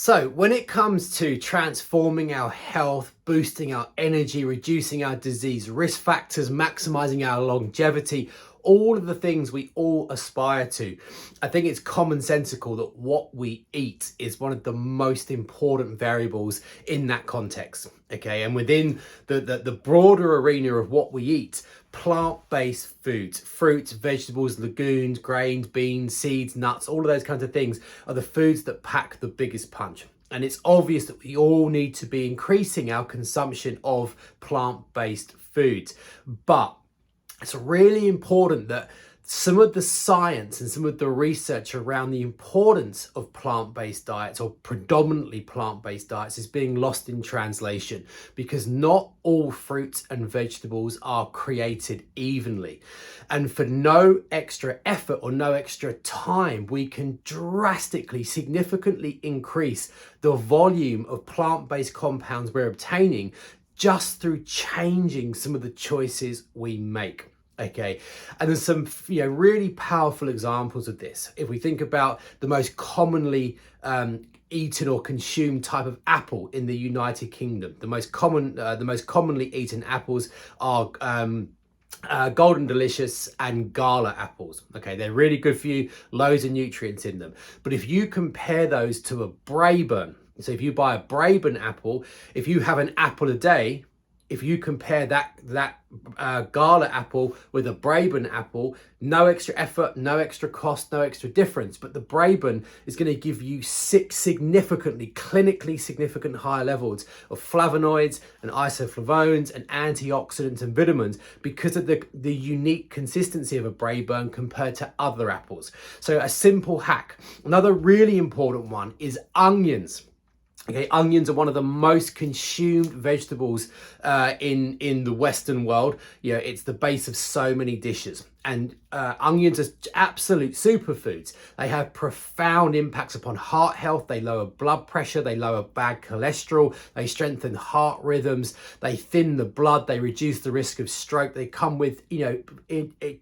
So when it comes to transforming our health, boosting our energy, reducing our disease risk factors, maximizing our longevity, all of the things we all aspire to, I think it's commonsensical that what we eat is one of the most important variables in that context. Okay, and within the broader arena of what we eat, plant-based foods, fruits, vegetables, legumes, grains, beans, seeds, nuts, all of those kinds of things are the foods that pack the biggest punch. And it's obvious that we all need to be increasing our consumption of plant-based foods. But it's really important that some of the science and some of the research around the importance of plant-based diets, or predominantly plant-based diets, is being lost in translation, because not all fruits and vegetables are created evenly. And for no extra effort or no extra time, we can drastically, significantly increase the volume of plant-based compounds we're obtaining just through changing some of the choices we make. Okay, and there's some really powerful examples of this. If we think about the most commonly eaten or consumed type of apple in the United Kingdom, the most commonly eaten apples are Golden Delicious and Gala apples. Okay, they're really good for you, loads of nutrients in them. But if you compare those to a Braeburn, so if you buy a Braeburn apple, if you have an apple a day, if you compare that Gala apple with a Braeburn apple, no extra effort, no extra cost, no extra difference. But the Braeburn is going to give you clinically significant higher levels of flavonoids and isoflavones and antioxidants and vitamins because of the unique consistency of a Braeburn compared to other apples. So a simple hack. Another really important one is onions. Okay, onions are one of the most consumed vegetables in the Western world. It's the base of so many dishes. And onions are absolute superfoods. They have profound impacts upon heart health. They lower blood pressure. They lower bad cholesterol. They strengthen heart rhythms. They thin the blood. They reduce the risk of stroke. They come with,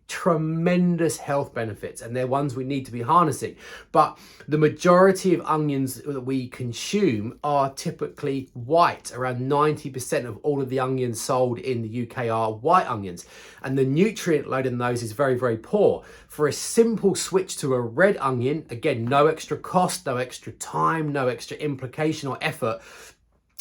tremendous health benefits, and they're ones we need to be harnessing. But the majority of onions that we consume are typically white. Around 90% of all of the onions sold in the UK are white onions. And the nutrient load in those is very, very poor. For a simple switch to a red onion, again, no extra cost, no extra time, no extra implication or effort,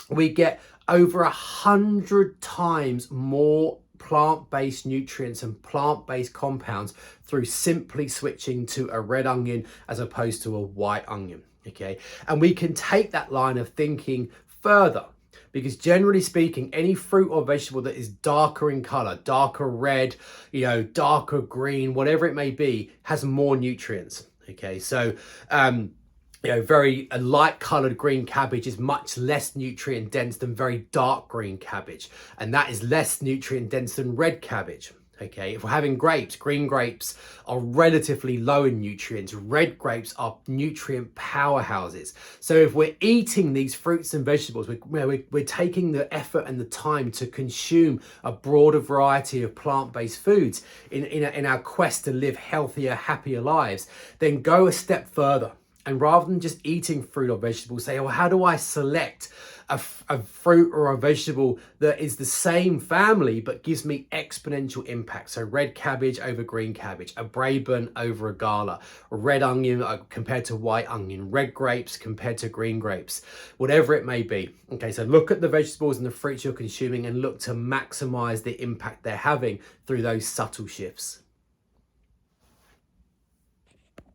we get over 100 times more plant-based nutrients and plant-based compounds through simply switching to a red onion as opposed to a white onion. Okay, and we can take that line of thinking further, because generally speaking, any fruit or vegetable that is darker in color, darker red, darker green, whatever it may be, has more nutrients. Okay, so very light colored green cabbage is much less nutrient dense than very dark green cabbage, and that is less nutrient dense than red cabbage. Okay, if we're having grapes, green grapes are relatively low in nutrients. Red grapes are nutrient powerhouses. So if we're eating these fruits and vegetables, we're taking the effort and the time to consume a broader variety of plant-based foods in our quest to live healthier, happier lives, then go a step further. And rather than just eating fruit or vegetables, say, well, how do I select a fruit or a vegetable that is the same family but gives me exponential impact? So red cabbage over green cabbage, a Braeburn over a Gala, a red onion compared to white onion, red grapes compared to green grapes, whatever it may be. Okay, so look at the vegetables and the fruits you're consuming and look to maximize the impact they're having through those subtle shifts.